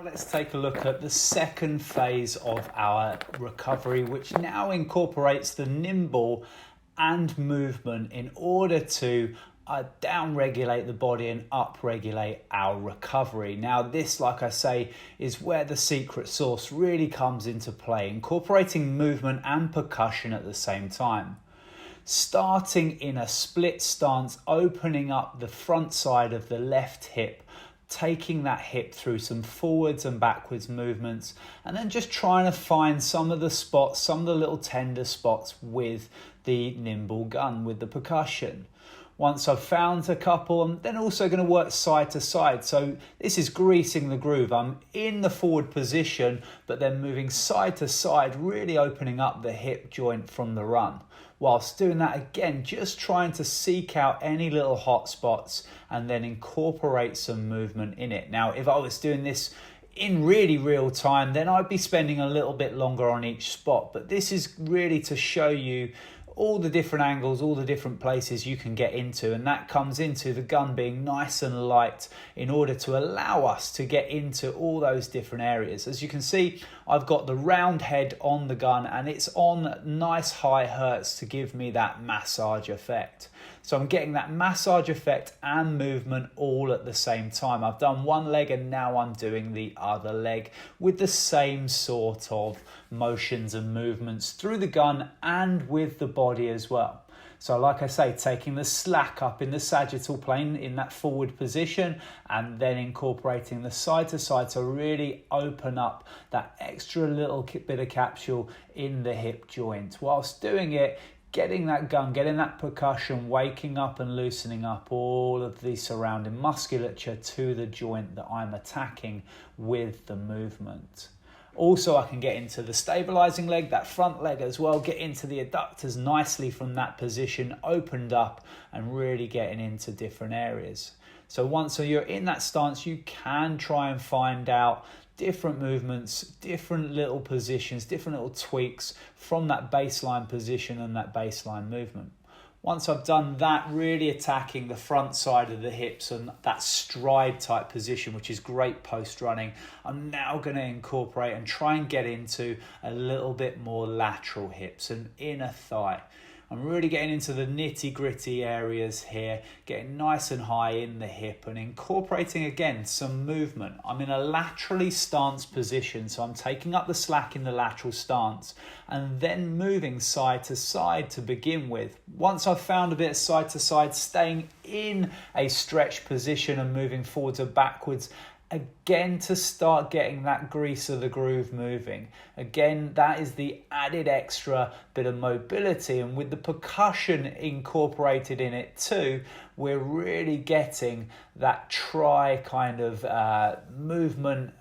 let's take a look at the second phase of our recovery, which now incorporates the nimble and movement in order to down-regulate the body and up-regulate our recovery. Now this, like I say, is where the secret sauce really comes into play, incorporating movement and percussion at the same time. Starting in a split stance, opening up the front side of the left hip, taking that hip through some forwards and backwards movements, and then just trying to find some of the spots, some of the little tender spots with the nimble gun, with the percussion. Once I've found a couple, I'm then also going to work side to side. So this is greasing the groove. I'm in the forward position, but then moving side to side, really opening up the hip joint from the run. Whilst doing that again, just trying to seek out any little hot spots and then incorporate some movement in it. Now, if I was doing this in really real time, then I'd be spending a little bit longer on each spot. But this is really to show you all the different angles, all the different places you can get into, and that comes into the gun being nice and light in order to allow us to get into all those different areas. As you can see, I've got the round head on the gun and it's on nice high hertz to give me that massage effect. So I'm getting that massage effect and movement all at the same time. I've done one leg and now I'm doing the other leg with the same sort of motions and movements through the gun and with the body as well. So like I say, taking the slack up in the sagittal plane in that forward position and then incorporating the side to side to really open up that extra little bit of capsule in the hip joint. Whilst doing it, getting that gun, getting that percussion, waking up and loosening up all of the surrounding musculature to the joint that I'm attacking with the movement. Also, I can get into the stabilizing leg, that front leg as well, get into the adductors nicely from that position, opened up and really getting into different areas. So once you're in that stance, you can try and find out different movements, different little positions, different little tweaks from that baseline position and that baseline movement. Once I've done that, really attacking the front side of the hips and that stride type position, which is great post running, I'm now going to incorporate and try and get into a little bit more lateral hips and inner thigh. I'm really getting into the nitty gritty areas here, getting nice and high in the hip and incorporating again some movement. I'm in a laterally stance position, so I'm taking up the slack in the lateral stance and then moving side to side to begin with. Once I've found a bit of side to side, staying in a stretch position and moving forwards or backwards, again to start getting that grease of the groove moving. Again, that is the added extra bit of mobility, and with the percussion incorporated in it too, we're really getting that tri kind of movement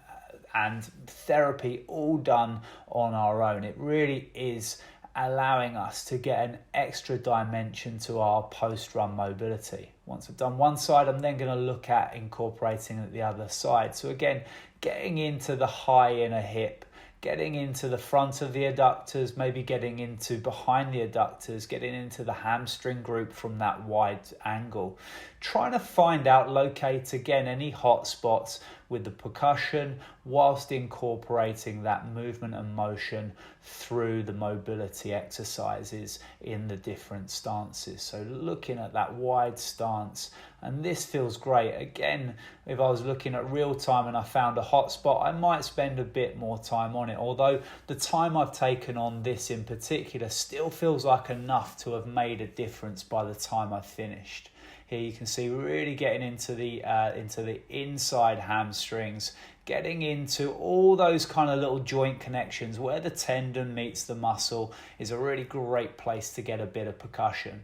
and therapy all done on our own. It really is allowing us to get an extra dimension to our post-run mobility. Once I've done one side, I'm then going to look at incorporating the other side. So again, getting into the high inner hip, getting into the front of the adductors, maybe getting into behind the adductors, getting into the hamstring group from that wide angle. Trying to find out, locate again any hot spots with the percussion whilst incorporating that movement and motion through the mobility exercises in the different stances. So looking at that wide stance, and this feels great. Again, if I was looking at real time and I found a hot spot, I might spend a bit more time on it, although the time I've taken on this in particular still feels like enough to have made a difference by the time I've finished. Here you can see really getting into the inside hamstrings, getting into all those kind of little joint connections where the tendon meets the muscle is a really great place to get a bit of percussion.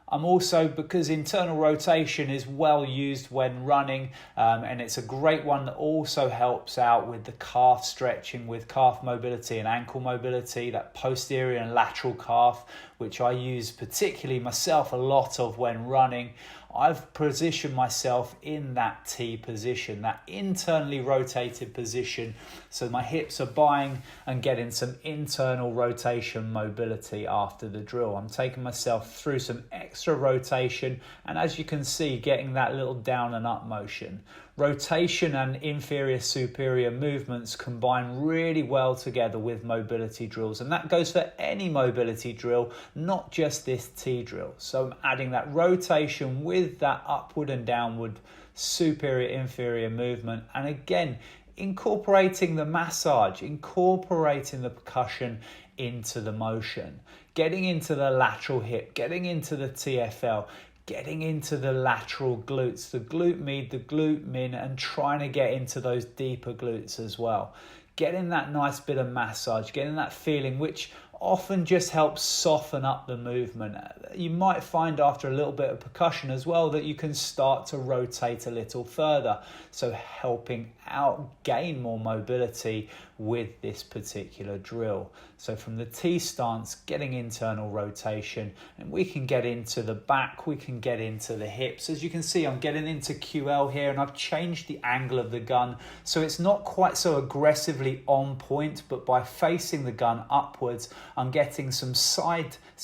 I'm also, because internal rotation is well used when running, and it's a great one that also helps out with the calf stretching, with calf mobility and ankle mobility, that posterior and lateral calf, which I use particularly myself a lot of when running. I've positioned myself in that T position, that internally rotated position, so my hips are buying and getting some internal rotation mobility after the drill. I'm taking myself through some extra rotation, and as you can see, getting that little down and up motion. Rotation and inferior superior movements combine really well together with mobility drills, and that goes for any mobility drill, not just this T drill. So I'm adding that rotation with that upward and downward superior inferior movement, and again incorporating the massage, incorporating the percussion into the motion, getting into the lateral hip, getting into the TFL, getting into the lateral glutes, the glute med, the glute min, and trying to get into those deeper glutes as well. Getting that nice bit of massage, getting that feeling, which often just helps soften up the movement. You might find after a little bit of percussion as well that you can start to rotate a little further, so helping out gain more mobility with this particular drill. So from the T stance, getting internal rotation, and we can get into the back, we can get into the hips. As you can see, I'm getting into QL here, and I've changed the angle of the gun so it's not quite so aggressively on point, but by facing the gun upwards, I'm getting some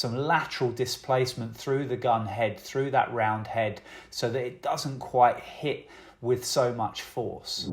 lateral displacement through the gun head, through that round head, so that it doesn't quite hit with so much force.